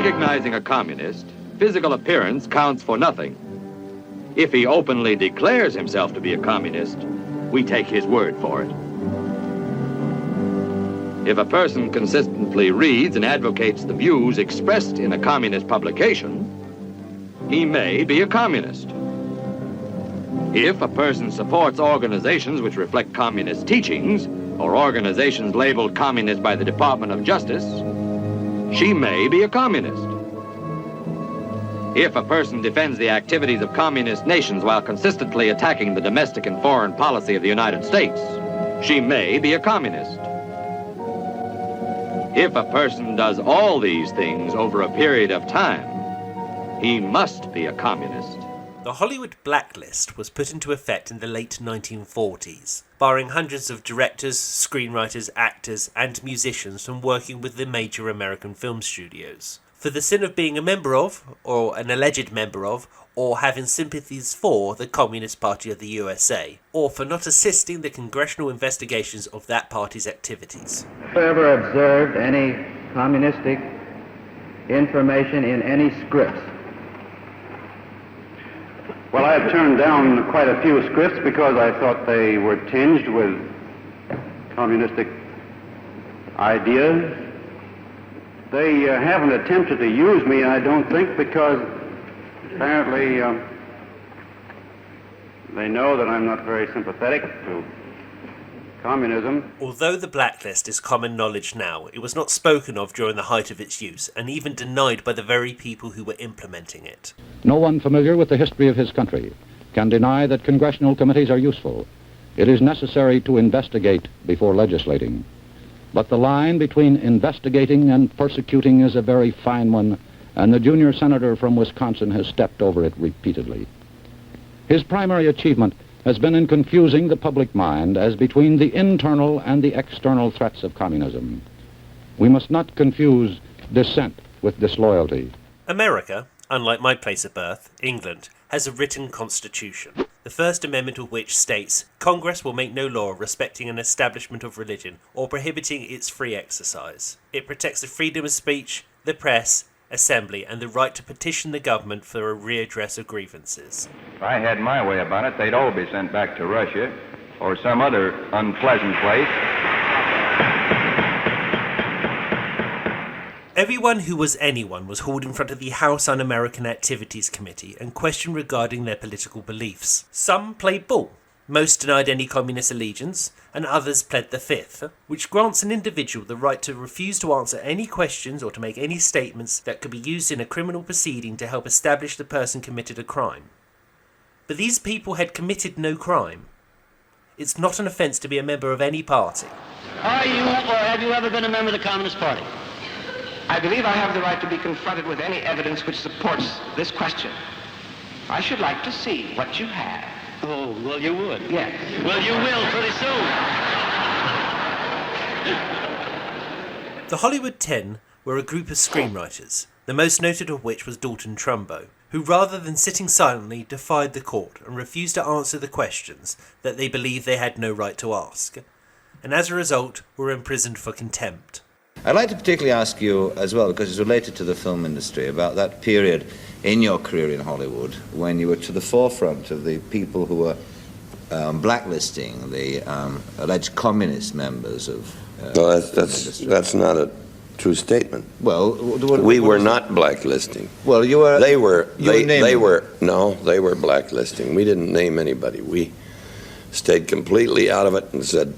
recognizing a communist, physical appearance counts for nothing. If he openly declares himself to be a communist, we take his word for it. If a person consistently reads and advocates the views expressed in a communist publication, he may be a communist. If a person supports organizations which reflect communist teachings, or organizations labeled communist by the Department of Justice, she may be a communist. If a person defends the activities of communist nations while consistently attacking the domestic and foreign policy of the United States, she may be a communist. If a person does all these things over a period of time, he must be a communist. The Hollywood Blacklist was put into effect in the late 1940s, barring hundreds of directors, screenwriters, actors, and musicians from working with the major American film studios, for the sin of being a member of, or an alleged member of, or having sympathies for the Communist Party of the USA, or for not assisting the congressional investigations of that party's activities. Have you ever observed any communistic information in any scripts? Well, I have turned down quite a few scripts because I thought they were tinged with communistic ideas. They haven't attempted to use me, I don't think, because apparently they know that I'm not very sympathetic to communism. Although the blacklist is common knowledge now, it was not spoken of during the height of its use, and even denied by the very people who were implementing it. No one familiar with the history of his country can deny that congressional committees are useful. It is necessary to investigate before legislating. But the line between investigating and persecuting is a very fine one, and the junior senator from Wisconsin has stepped over it repeatedly. His primary achievement has been in confusing the public mind as between the internal and the external threats of communism. We must not confuse dissent with disloyalty. America, unlike my place of birth, England, has a written constitution, the First Amendment of which states, Congress will make no law respecting an establishment of religion or prohibiting its free exercise. It protects the freedom of speech, the press, assembly, and the right to petition the government for a redress of grievances. If I had my way about it, they'd all be sent back to Russia or some other unpleasant place. Everyone who was anyone was hauled in front of the House Un-American Activities Committee and questioned regarding their political beliefs. Some played ball, most denied any communist allegiance, and others pled the Fifth, which grants an individual the right to refuse to answer any questions or to make any statements that could be used in a criminal proceeding to help establish the person committed a crime. But these people had committed no crime. It's not an offence to be a member of any party. Are you or have you ever been a member of the Communist Party? I believe I have the right to be confronted with any evidence which supports this question. I should like to see what you have. Oh, well, you would. Yes. Well, you will pretty soon. The Hollywood 10 were a group of screenwriters, the most noted of which was Dalton Trumbo, who rather than sitting silently defied the court and refused to answer the questions that they believed they had no right to ask, and as a result were imprisoned for contempt. I'd like to particularly ask you as well, because it's related to the film industry, about that period in your career in Hollywood when you were to the forefront of the people who were blacklisting the alleged communist members of well, that's not a true statement. Well, we were not blacklisting. Well, you were. They were blacklisting. We didn't name anybody. We stayed completely out of it and said,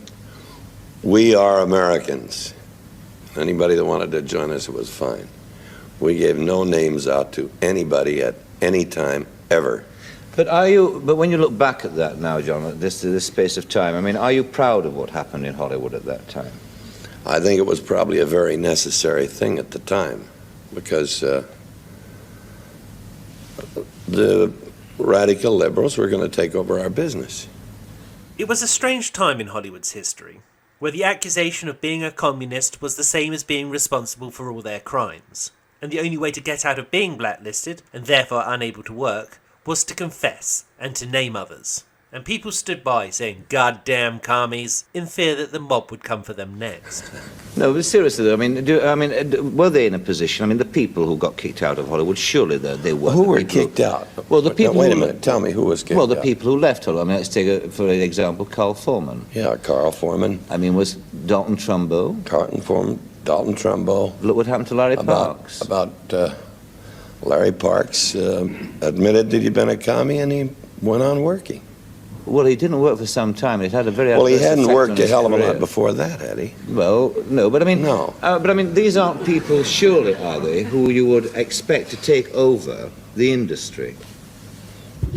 we are Americans. Anybody that wanted to join us, it was fine. We gave no names out to anybody at any time, ever. But when you look back at that now, John, at this space of time, I mean, are you proud of what happened in Hollywood at that time? I think it was probably a very necessary thing at the time, because the radical liberals were going to take over our business. It was a strange time in Hollywood's history, where the accusation of being a communist was the same as being responsible for all their crimes, and the only way to get out of being blacklisted, and therefore unable to work, was to confess and to name others. and people stood by saying, "Goddamn commies," in fear that the mob would come for them next. No, but seriously, though, were they in a position? I mean, the people who got kicked out of Hollywood, surely they were. Who were kicked out? Well, the people. Now, wait a minute. Tell me who was kicked out. Well, the people who left Hollywood. I mean, let's take for an example, Carl Foreman. Yeah, Carl Foreman. I mean, was Dalton Trumbo? Carlton Foreman, Dalton Trumbo. Look what happened to Larry Parks. Larry Parks admitted that he'd been a commie, and he went on working. Well, he didn't work for some time. It had a very well. He hadn't effect worked on a his hell of a career. lot before that, had he? Well, no, but I mean, no. But I mean, these aren't people, surely, are they, who you would expect to take over the industry?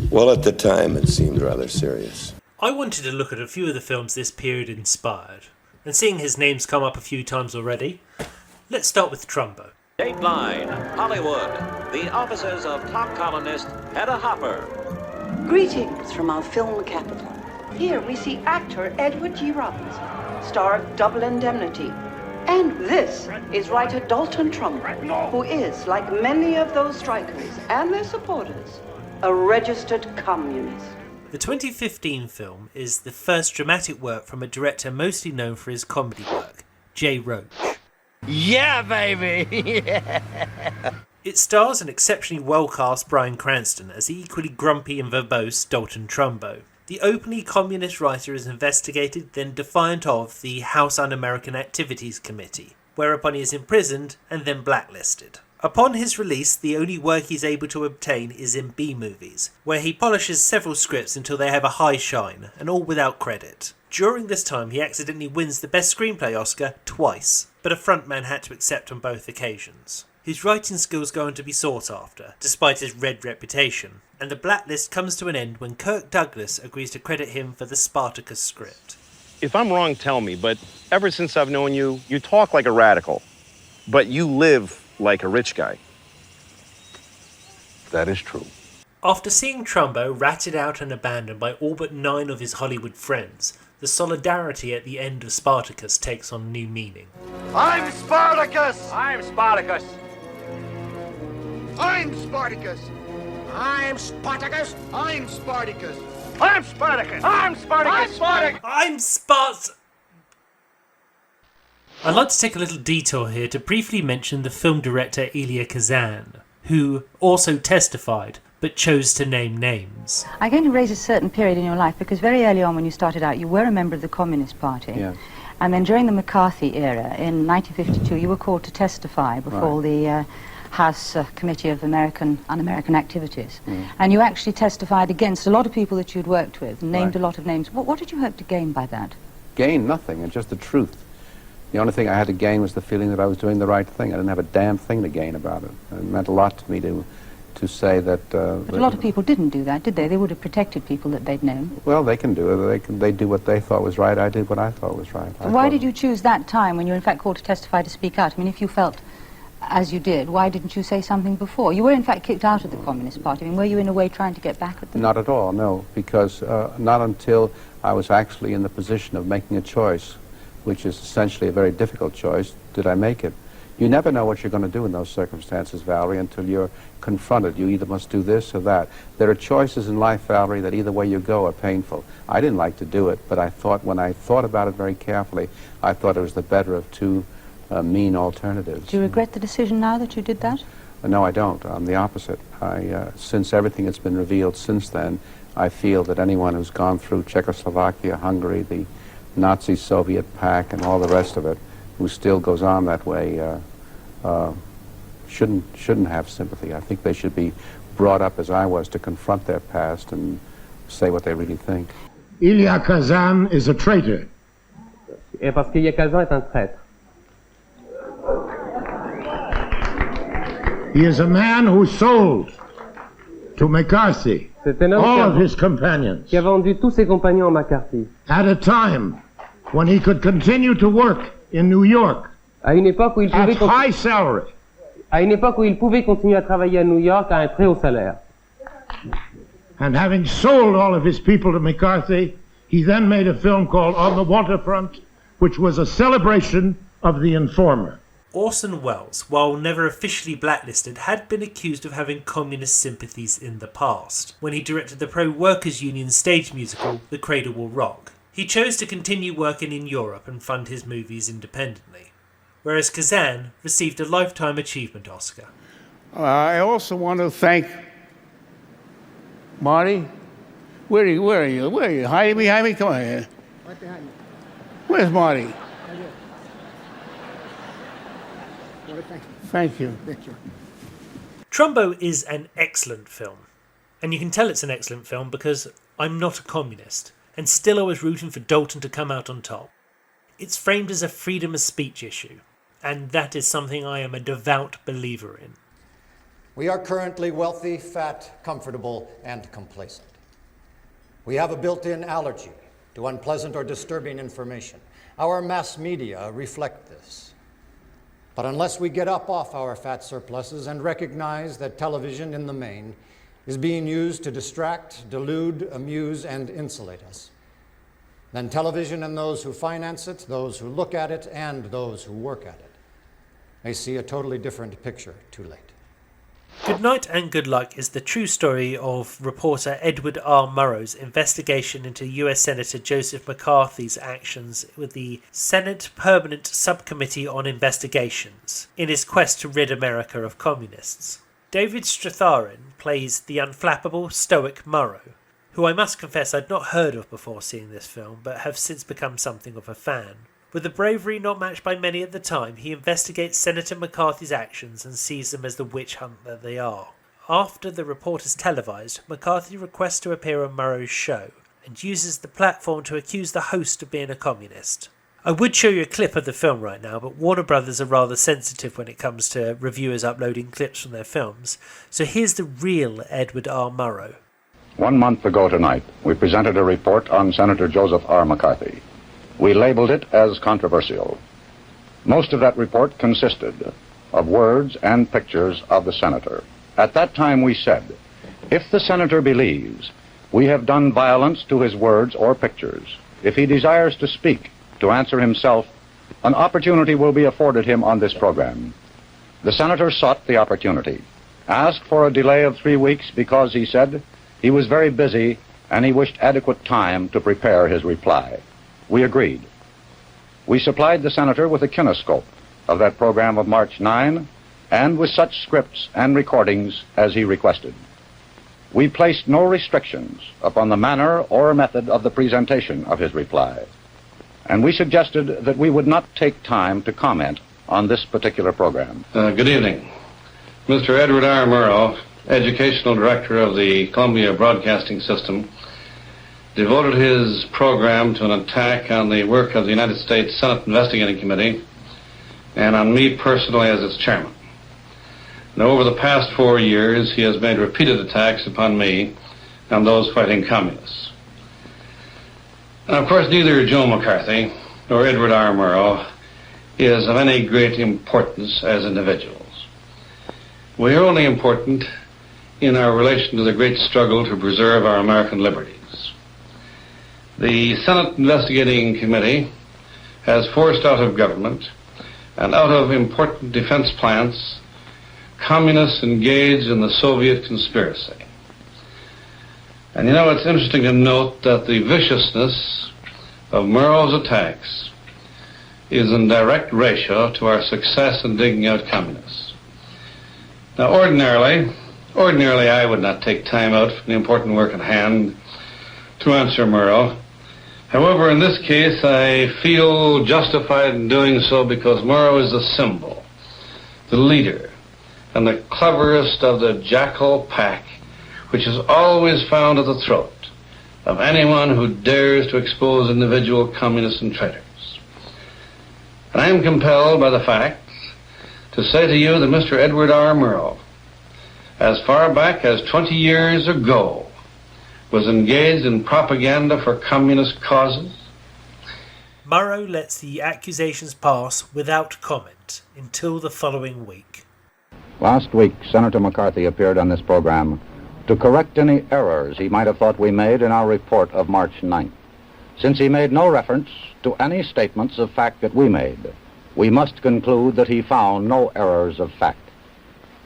Well, at the time, it seemed rather serious. I wanted to look at a few of the films this period inspired, and seeing his names come up a few times already, let's start with Trumbo. Dateline, Hollywood. The officers of top columnist Hedda Hopper. Greetings from our film capital. Here we see actor Edward G. Robinson, star of Double Indemnity. And this is writer Dalton Trumbo, who is, like many of those strikers and their supporters, a registered communist. The 2015 film is the first dramatic work from a director mostly known for his comedy work, Jay Roach. Yeah, baby! Yeah. It stars an exceptionally well-cast Bryan Cranston as the equally grumpy and verbose Dalton Trumbo. The openly communist writer is investigated, then defiant of, the House Un-American Activities Committee, whereupon he is imprisoned and then blacklisted. Upon his release, the only work he's able to obtain is in B-movies, where he polishes several scripts until they have a high shine, and all without credit. During this time, he accidentally wins the Best Screenplay Oscar twice, but a frontman had to accept on both occasions. His writing skills go on to be sought after, despite his red reputation, and the blacklist comes to an end when Kirk Douglas agrees to credit him for the Spartacus script. If I'm wrong, tell me, but ever since I've known you, you talk like a radical, but you live like a rich guy. That is true. After seeing Trumbo ratted out and abandoned by all but 9 of his Hollywood friends, the solidarity at the end of Spartacus takes on new meaning. I'm Spartacus! I'm Spartacus! I'm Spartacus! I'm Spartacus! I'm Spartacus! I'm Spartacus! I'm Spartacus! I'm Spartacus! I'd like to take a little detour here to briefly mention the film director Elia Kazan, who also testified but chose to name names. I'm going to raise a certain period in your life because very early on when you started out you were a member of the Communist Party. Yes. And then during the McCarthy era in 1952 you were called to testify before the House Committee of Un-American Activities. And you actually testified against a lot of people that you'd worked with and named a lot of names. What did you hope to gain by that? Gain nothing, and just the truth. The only thing I had to gain was the feeling that I was doing the right thing. I didn't have a damn thing to gain about it. It meant a lot to me to say that... But a lot of people didn't do that, did they? They would have protected people that they'd known. Well, they can do it. They do what they thought was right. I did what I thought was right. Why did you choose that time when you were in fact called to testify to speak out? I mean, if you felt as you did, why didn't you say something before? You were in fact kicked out of the Communist Party. I mean, were you in a way trying to get back at them? Not at all, no, because not until I was actually in the position of making a choice, which is essentially a very difficult choice, did I make it. You never know what you're going to do in those circumstances, Valerie, until you're confronted. You either must do this or that. There are choices in life, Valerie, that either way you go are painful. I didn't like to do it, but I thought, when I thought about it very carefully, I thought it was the better of two mean alternatives. Do you regret the decision now that you did that? No, I don't. I'm the opposite. Since everything that's been revealed since then, I feel that anyone who's gone through Czechoslovakia, Hungary, the Nazi-Soviet pact, and all the rest of it, who still goes on that way, shouldn't have sympathy. I think they should be brought up, as I was, to confront their past and say what they really think. Elia Kazan is a traitor. Et parce qu'Elia Kazan est un traître. He is a man who sold to McCarthy all of his companions qui a vendu tous ses compagnons à McCarthy. At a time when he could continue to work in New York à une époque où il pouvait high salary. À une époque où il pouvait continuer à travailler à New York à un très haut salaire. And having sold all of his people to McCarthy, he then made a film called On the Waterfront, which was a celebration of the informer. Orson Welles, while never officially blacklisted, had been accused of having communist sympathies in the past, when he directed the pro-workers' union stage musical The Cradle Will Rock. He chose to continue working in Europe and fund his movies independently, whereas Kazan received a Lifetime Achievement Oscar. I also want to thank Marty. Where are you? Hiding behind me? Come on here. Right behind me. Where's Marty? Right here. Well, Thank you. Thank you. Trumbo is an excellent film. And you can tell it's an excellent film because I'm not a communist, and still I was rooting for Dalton to come out on top. It's framed as a freedom of speech issue, and that is something I am a devout believer in. We are currently wealthy, fat, comfortable, and complacent. We have a built-in allergy to unpleasant or disturbing information. Our mass media reflect this. But unless we get up off our fat surpluses and recognize that television in the main is being used to distract, delude, amuse, and insulate us, then television and those who finance it, those who look at it, and those who work at it may see a totally different picture too late. Good Night and Good Luck is the true story of reporter Edward R. Murrow's investigation into US Senator Joseph McCarthy's actions with the Senate Permanent Subcommittee on Investigations in his quest to rid America of communists. David Stratharin plays the unflappable, stoic Murrow, who I must confess I'd not heard of before seeing this film, but have since become something of a fan. With a bravery not matched by many at the time, he investigates Senator McCarthy's actions and sees them as the witch hunt that they are. After the report is televised, McCarthy requests to appear on Murrow's show and uses the platform to accuse the host of being a communist. I would show you a clip of the film right now, but Warner Brothers are rather sensitive when it comes to reviewers uploading clips from their films, so here's the real Edward R. Murrow. 1 month ago tonight, we presented a report on Senator Joseph R. McCarthy. We labeled it as controversial. Most of that report consisted of words and pictures of the senator. At that time we said, if the senator believes we have done violence to his words or pictures, if he desires to speak, to answer himself, an opportunity will be afforded him on this program. The senator sought the opportunity, asked for a delay of 3 weeks because, he said, he was very busy and he wished adequate time to prepare his reply. We agreed. We supplied the senator with a kinescope of that program of March 9 and with such scripts and recordings as he requested. We placed no restrictions upon the manner or method of the presentation of his reply, and we suggested that we would not take time to comment on this particular program. Good evening. Mr. Edward R. Murrow, Educational Director of the Columbia Broadcasting System, devoted his program to an attack on the work of the United States Senate Investigating Committee and on me personally as its chairman. Now, over the past 4 years, he has made repeated attacks upon me and those fighting communists. And of course, neither Joe McCarthy nor Edward R. Murrow is of any great importance as individuals. We are only important in our relation to the great struggle to preserve our American liberties. The Senate Investigating Committee has forced out of government and out of important defense plants communists engaged in the Soviet conspiracy. And you know, it's interesting to note that the viciousness of Murrow's attacks is in direct ratio to our success in digging out communists. Now, ordinarily I would not take time out from the important work at hand to answer Murrow. However, in this case, I feel justified in doing so because Murrow is the symbol, the leader, and the cleverest of the jackal pack, which is always found at the throat of anyone who dares to expose individual communists and traitors. And I am compelled by the facts to say to you that Mr. Edward R. Murrow, as far back as 20 years ago, was engaged in propaganda for communist causes. Murrow lets the accusations pass without comment until the following week. Last week, Senator McCarthy appeared on this program to correct any errors he might have thought we made in our report of March 9th. Since he made no reference to any statements of fact that we made we must conclude that he found no errors of fact.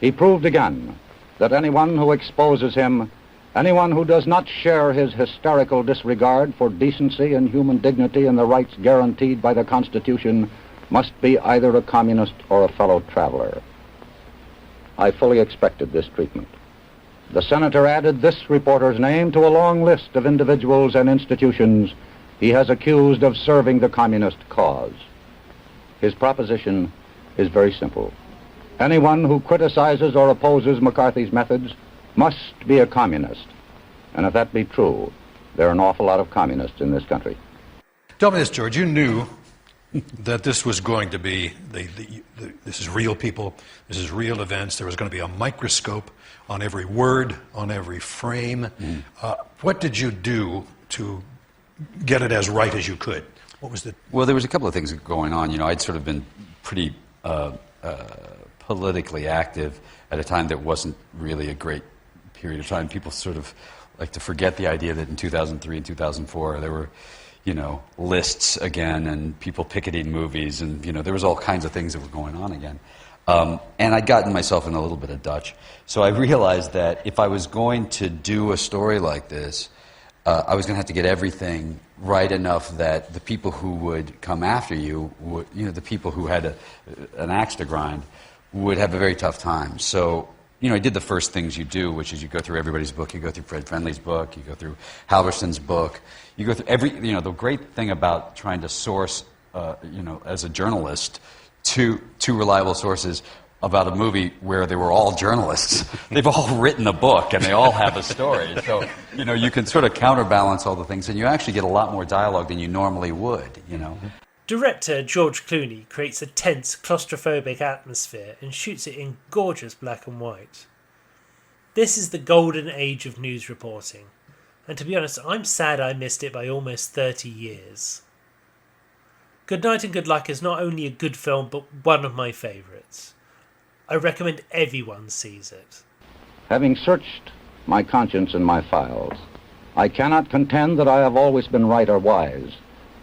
He proved again that anyone who exposes him, anyone who does not share his hysterical disregard for decency and human dignity and the rights guaranteed by the Constitution, must be either a communist or a fellow traveler. I fully expected this treatment. The senator added this reporter's name to a long list of individuals and institutions he has accused of serving the communist cause. His proposition is very simple. Anyone who criticizes or opposes McCarthy's methods must be a communist. And if that be true, there are an awful lot of communists in this country. Tell me this, George. You knew that this was going to be, this is real people, this is real events. There was going to be a microscope on every word, on every frame. What did you do to get it as right as you could? What was the... Well, there was a couple of things going on. You know, I'd sort of been pretty politically active at a time that wasn't really a great period of time. People sort of like to forget the idea that in 2003 and 2004 there were, you know, lists again and people picketing movies and, you know, there was all kinds of things that were going on again. And I'd gotten myself in a little bit of Dutch. So I realized that if I was going to do a story like this, I was going to have to get everything right enough that the people who would come after you, would, you know, the people who had an axe to grind, would have a very tough time. So, you know, I did the first things you do, which is you go through everybody's book, you go through Fred Friendly's book, you go through Halverson's book, you go through you know, the great thing about trying to source, you know, as a journalist, two reliable sources about a movie where they were all journalists. They've all written a book and they all have a story. So, you know, you can sort of counterbalance all the things and you actually get a lot more dialogue than you normally would, you know. Director George Clooney creates a tense, claustrophobic atmosphere and shoots it in gorgeous black and white. This is the golden age of news reporting, and to be honest, I'm sad I missed it by almost 30 years. Good Night and Good Luck is not only a good film, but one of my favourites. I recommend everyone sees it. Having searched my conscience and my files, I cannot contend that I have always been right or wise,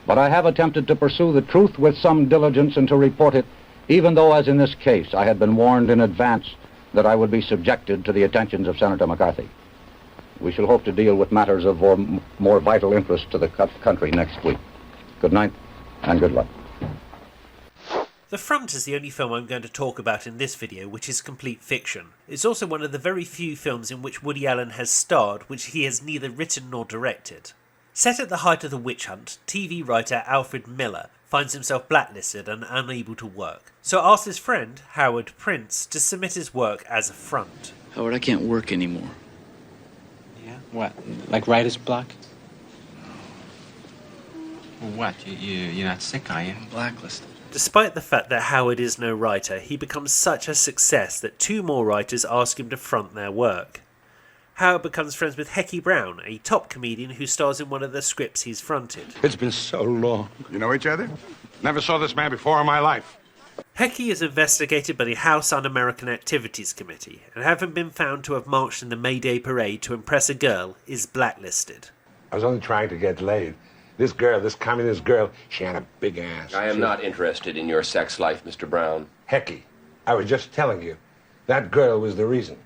but I have attempted to pursue the truth with some diligence and to report it, even though, as in this case, I had been warned in advance that I would be subjected to the attentions of Senator McCarthy. We shall hope to deal with matters of more vital interest to the country next week. Good night and good luck. The Front is the only film I'm going to talk about in this video which is complete fiction. It's also one of the very few films in which Woody Allen has starred which he has neither written nor directed. Set at the height of the witch hunt, TV writer Alfred Miller finds himself blacklisted and unable to work, so asks his friend, Howard Prince, to submit his work as a front. Howard, I can't work anymore. Yeah? What? Like writer's block? Well, what? You're not sick, are you? I'm blacklisted. Despite the fact that Howard is no writer, he becomes such a success that two more writers ask him to front their work. Howard becomes friends with Hecky Brown, a top comedian who stars in one of the scripts he's fronted. It's been so long. You know each other? Never saw this man before in my life. Hecky is investigated by the House Un-American Activities Committee, and having been found to have marched in the May Day parade to impress a girl, is blacklisted. I was only trying to get laid. This girl, this communist girl, she had a big ass. I am not interested in your sex life, Mr. Brown. Hecky, I was just telling you, that girl was the reason.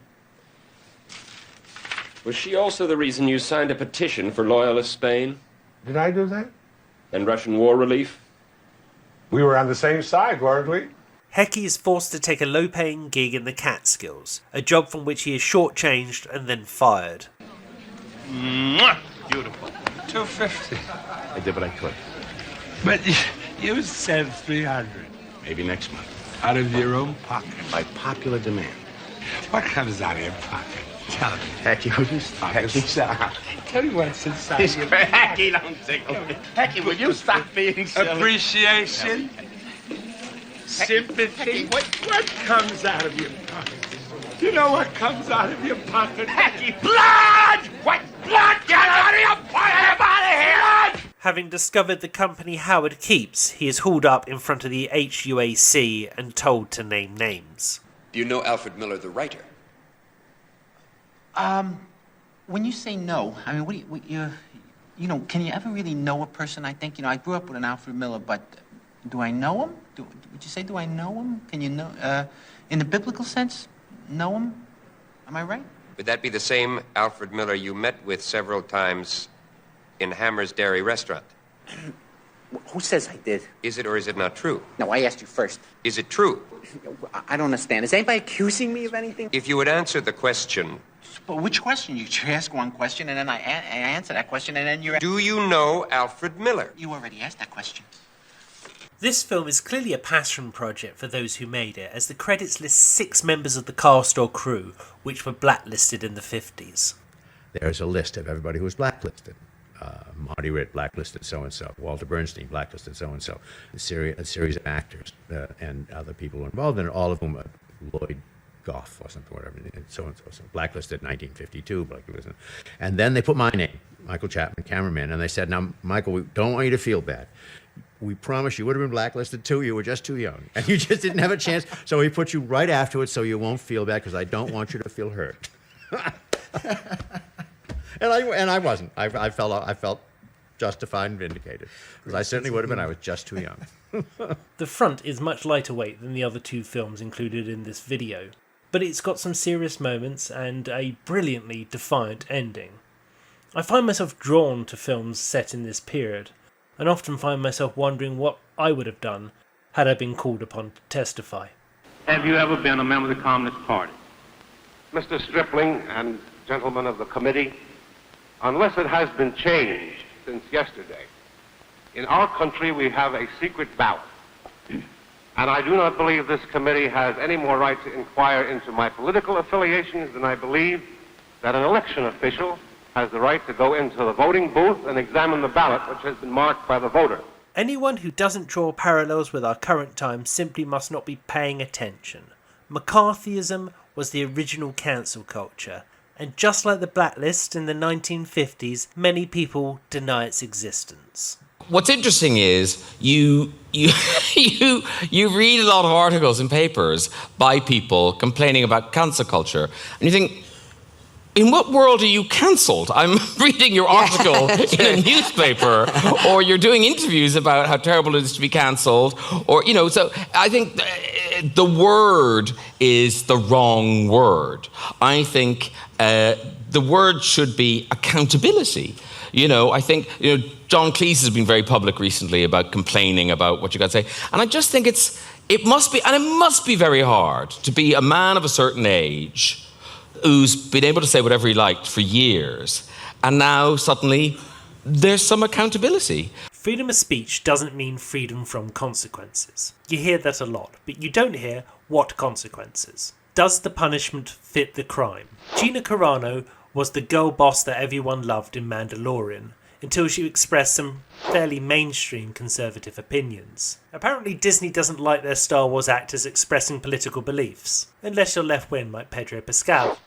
Was she also the reason you signed a petition for loyalist Spain? Did I do that? And Russian war relief? We were on the same side, weren't we? Hecky is forced to take a low-paying gig in the Catskills, a job from which he is shortchanged and then fired. Mwah! Beautiful. $250. I did what I could. But you said $300. Maybe next month. Out of your own pocket. By popular demand. What comes out of your pocket? Tell me. Hecky, would you stop? Tell me what's inside your pocket. Hecky, don't tickle me. Hecky, will you stop being silly? Appreciation. Sympathy. What comes out of your pocket? You know what comes out of your pocket? Hecky, blood! What? Blood! Get out of your pocket! Get out of here! Having discovered the company Howard keeps, he is hauled up in front of the HUAC and told to name names. Do you know Alfred Miller, the writer? When you say no, I mean, you know, can you ever really know a person? I think, you know, I grew up with an Alfred Miller, but, Do I know him? Would you say, do I know him? Can you know, in the biblical sense, know him? Am I right? Would that be the same Alfred Miller you met with several times in Hammer's Dairy Restaurant? Who says I did? Is it or is it not true? No, I asked you first. Is it true? I don't understand. Is anybody accusing me of anything? If you would answer the question... But which question? You ask one question, and then I answer that question, and then you're... Do you know Alfred Miller? You already asked that question. This film is clearly a passion project for those who made it, as the credits list 6 members of the cast or crew, which were blacklisted in the 50s. There's a list of everybody who was blacklisted. Monty Ritt blacklisted so-and-so, Walter Bernstein blacklisted so-and-so, a series of actors and other people were involved in it, all of whom, Lloyd Goff or something, whatever, so-and-so, blacklisted 1952, blacklisted. And then they put my name, Michael Chapman, cameraman, and they said, now, Michael, we don't want you to feel bad. We promise you would have been blacklisted too, you were just too young, and you just didn't have a chance, so we put you right afterwards so you won't feel bad, because I don't want you to feel hurt. And I wasn't. I felt justified and vindicated, because I certainly would have been. I was just too young. The front is much lighter weight than the other 2 films included in this video, but it's got some serious moments and a brilliantly defiant ending. I find myself drawn to films set in this period, and often find myself wondering what I would have done had I been called upon to testify. Have you ever been a member of the Communist Party? Mr. Stripling and gentlemen of the committee, unless it has been changed since yesterday, in our country we have a secret ballot. And I do not believe this committee has any more right to inquire into my political affiliations than I believe that an election official has the right to go into the voting booth and examine the ballot which has been marked by the voter. Anyone who doesn't draw parallels with our current time simply must not be paying attention. McCarthyism was the original cancel culture, and just like the Blacklist in the 1950s, many people deny its existence. What's interesting is you read a lot of articles in papers by people complaining about cancel culture, and you think, in what world are you cancelled? I'm reading your article in a newspaper, or you're doing interviews about how terrible it is to be cancelled, or, so I think the word is the wrong word. I think the word should be accountability. I think, John Cleese has been very public recently about complaining about what you got to say, and I just think it must be very hard to be a man of a certain age who's been able to say whatever he liked for years, and now suddenly there's some accountability. Freedom of speech doesn't mean freedom from consequences. You hear that a lot, but you don't hear what consequences. Does the punishment fit the crime? Gina Carano was the girl boss that everyone loved in Mandalorian, until she expressed some fairly mainstream conservative opinions. Apparently Disney doesn't like their Star Wars actors expressing political beliefs, unless you're left-wing like Pedro Pascal.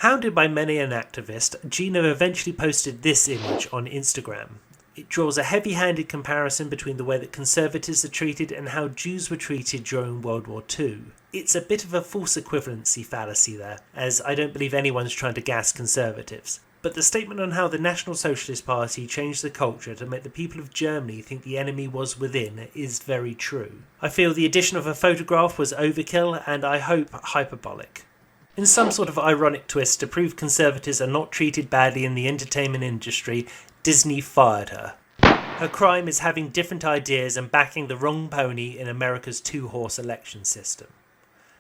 Hounded by many an activist, Gina eventually posted this image on Instagram. It draws a heavy-handed comparison between the way that conservatives are treated and how Jews were treated during World War II. It's a bit of a false equivalency fallacy there, as I don't believe anyone's trying to gas conservatives. But the statement on how the National Socialist Party changed the culture to make the people of Germany think the enemy was within is very true. I feel the addition of a photograph was overkill, and I hope hyperbolic. In some sort of ironic twist to prove conservatives are not treated badly in the entertainment industry, Disney fired her. Her crime is having different ideas and backing the wrong pony in America's 2-horse election system.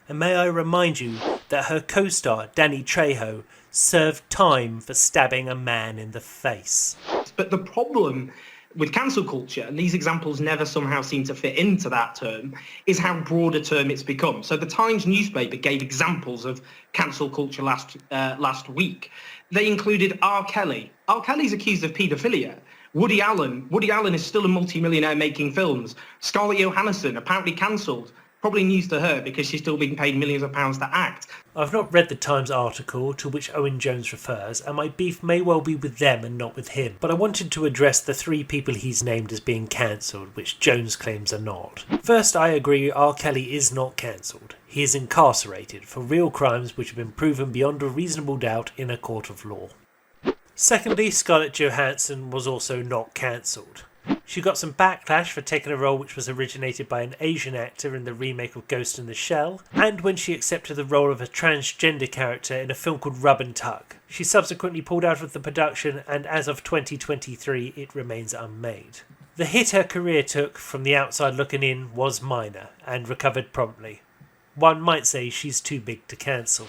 And may I remind you that her co-star, Danny Trejo, served time for stabbing a man in the face. But the problem with cancel culture, and these examples never somehow seem to fit into that term, is how broad a term it's become. So the Times newspaper gave examples of cancel culture last week. They included R. Kelly. R. Kelly's accused of paedophilia. Woody Allen is still a multimillionaire making films. Scarlett Johansson, apparently cancelled. Probably news to her because she's still being paid millions of pounds to act. I've not read the Times article to which Owen Jones refers, and my beef may well be with them and not with him, but I wanted to address the 3 people he's named as being cancelled, which Jones claims are not. First, I agree R. Kelly is not cancelled. He is incarcerated for real crimes which have been proven beyond a reasonable doubt in a court of law. Secondly, Scarlett Johansson was also not cancelled. She got some backlash for taking a role which was originated by an Asian actor in the remake of Ghost in the Shell, and when she accepted the role of a transgender character in a film called Rub and Tug. She subsequently pulled out of the production, and as of 2023 it remains unmade. The hit her career took from the outside looking in was minor, and recovered promptly. One might say she's too big to cancel.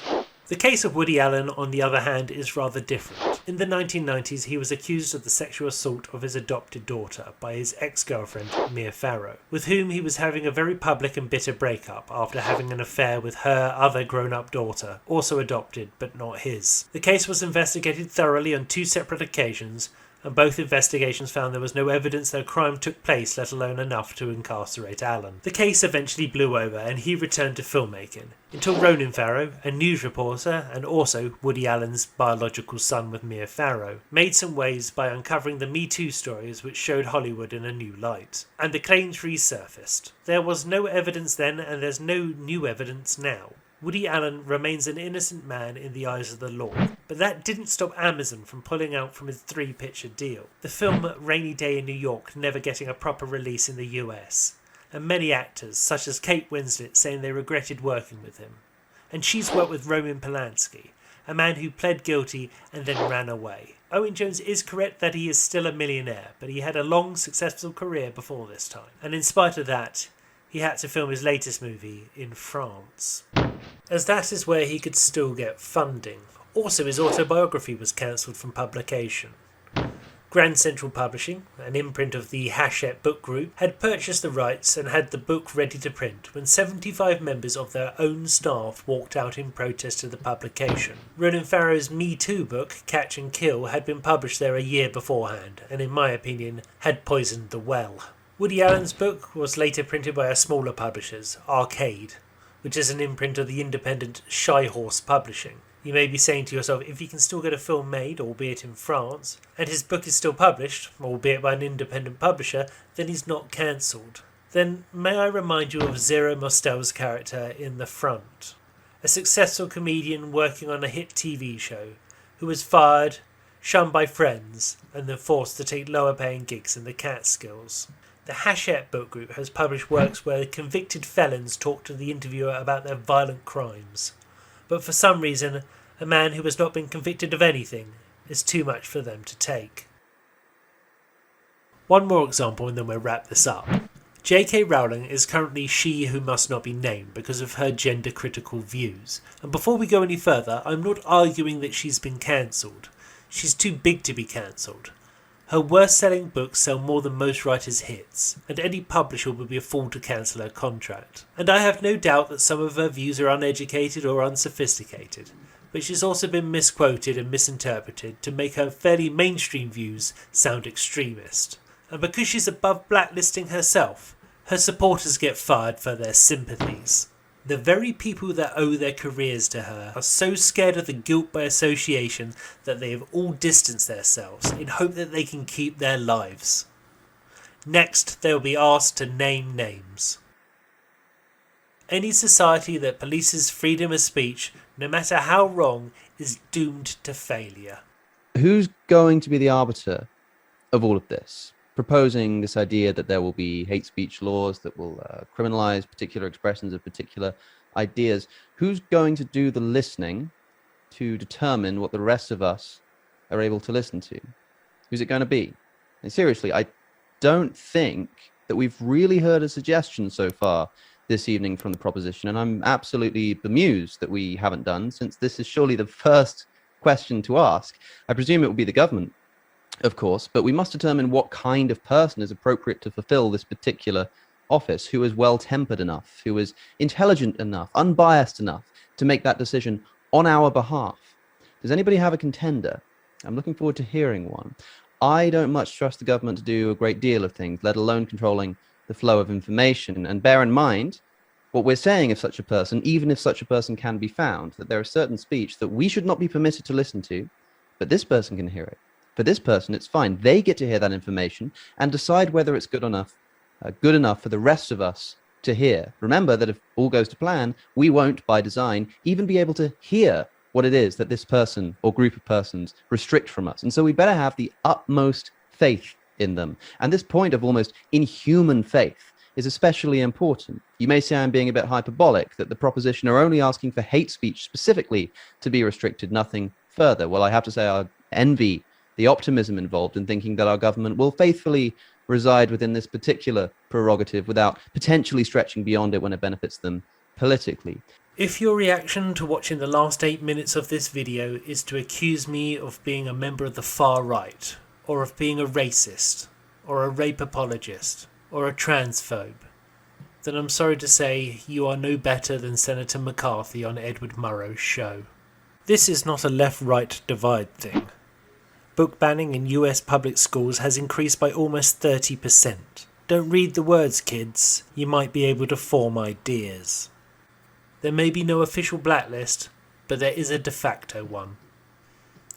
The case of Woody Allen, on the other hand, is rather different. In the 1990s, he was accused of the sexual assault of his adopted daughter by his ex-girlfriend, Mia Farrow, with whom he was having a very public and bitter breakup after having an affair with her other grown-up daughter, also adopted but not his. The case was investigated thoroughly on 2 separate occasions, and both investigations found there was no evidence that a crime took place, let alone enough to incarcerate Allen. The case eventually blew over and he returned to filmmaking, until Ronan Farrow, a news reporter and also Woody Allen's biological son with Mia Farrow, made some waves by uncovering the Me Too stories which showed Hollywood in a new light. And the claims resurfaced. There was no evidence then and there's no new evidence now. Woody Allen remains an innocent man in the eyes of the law, but that didn't stop Amazon from pulling out from his 3-picture deal. The film Rainy Day in New York never getting a proper release in the US, and many actors, such as Kate Winslet, saying they regretted working with him. And she's worked with Roman Polanski, a man who pled guilty and then ran away. Owen Jones is correct that he is still a millionaire, but he had a long, successful career before this time, and in spite of that, he had to film his latest movie in France, as that is where he could still get funding. Also, his autobiography was cancelled from publication. Grand Central Publishing, an imprint of the Hachette Book Group, had purchased the rights and had the book ready to print when 75 members of their own staff walked out in protest of the publication. Ronan Farrow's Me Too book, Catch and Kill, had been published there a year beforehand, and in my opinion, had poisoned the well. Woody Allen's book was later printed by a smaller publishers, Arcade, which is an imprint of the independent Shy Horse Publishing. You may be saying to yourself, if he can still get a film made, albeit in France, and his book is still published, albeit by an independent publisher, then he's not cancelled. Then may I remind you of Zero Mostel's character in The Front, a successful comedian working on a hit TV show, who was fired, shunned by friends, and then forced to take lower paying gigs in the Catskills. The Hachette Book Group has published works where convicted felons talk to the interviewer about their violent crimes. But for some reason, a man who has not been convicted of anything is too much for them to take. One more example and then we'll wrap this up. J.K. Rowling is currently she who must not be named because of her gender-critical views. And before we go any further, I'm not arguing that she's been cancelled. She's too big to be cancelled. Her worst-selling books sell more than most writers' hits, and any publisher would be a fool to cancel her contract. And I have no doubt that some of her views are uneducated or unsophisticated, but she's also been misquoted and misinterpreted to make her fairly mainstream views sound extremist. And because she's above blacklisting herself, her supporters get fired for their sympathies. The very people that owe their careers to her are so scared of the guilt by association that they have all distanced themselves in hope that they can keep their lives. Next, they will be asked to name names. Any society that polices freedom of speech, no matter how wrong, is doomed to failure. Who's going to be the arbiter of all of this? Proposing this idea that there will be hate speech laws that will criminalize particular expressions of particular ideas. Who's going to do the listening to determine what the rest of us are able to listen to? Who's it going to be? And seriously, I don't think that we've really heard a suggestion so far this evening from the proposition, and I'm absolutely bemused that we haven't done, since this is surely the first question to ask. I presume it will be the government, of course, but we must determine what kind of person is appropriate to fulfill this particular office, who is well-tempered enough, who is intelligent enough, unbiased enough to make that decision on our behalf. Does anybody have a contender? I'm looking forward to hearing one. I don't much trust the government to do a great deal of things, let alone controlling the flow of information. And bear in mind what we're saying of such a person, even if such a person can be found, that there is certain speech that we should not be permitted to listen to, but this person can hear it. For this person, it's fine. They get to hear that information and decide whether it's good enough for the rest of us to hear. Remember that if all goes to plan, we won't, by design, even be able to hear what it is that this person or group of persons restrict from us. And so we better have the utmost faith in them. And this point of almost inhuman faith is especially important. You may say I'm being a bit hyperbolic, that the proposition are only asking for hate speech specifically to be restricted, nothing further. Well, I have to say I envy the optimism involved in thinking that our government will faithfully reside within this particular prerogative without potentially stretching beyond it when it benefits them politically. If your reaction to watching the last 8 minutes of this video is to accuse me of being a member of the far right, or of being a racist, or a rape apologist, or a transphobe, then I'm sorry to say you are no better than Senator McCarthy on Edward Murrow's show. This is not a left-right divide thing. Book banning in US public schools has increased by almost 30%. Don't read the words, kids. You might be able to form ideas. There may be no official blacklist, but there is a de facto one.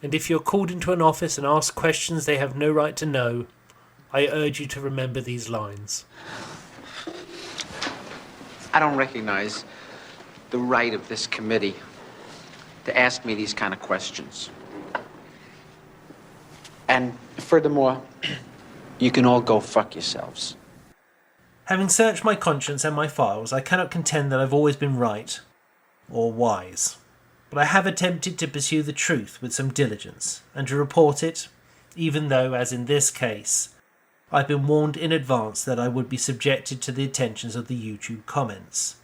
And if you're called into an office and asked questions they have no right to know, I urge you to remember these lines. I don't recognize the right of this committee to ask me these kind of questions. And furthermore, you can all go fuck yourselves. Having searched my conscience and my files, I cannot contend that I've always been right or wise. But I have attempted to pursue the truth with some diligence and to report it, even though, as in this case, I've been warned in advance that I would be subjected to the attentions of the YouTube comments.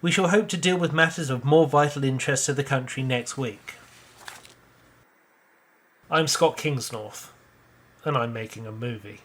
We shall hope to deal with matters of more vital interest to the country next week. I'm Scott Kingsnorth, and I'm making a movie.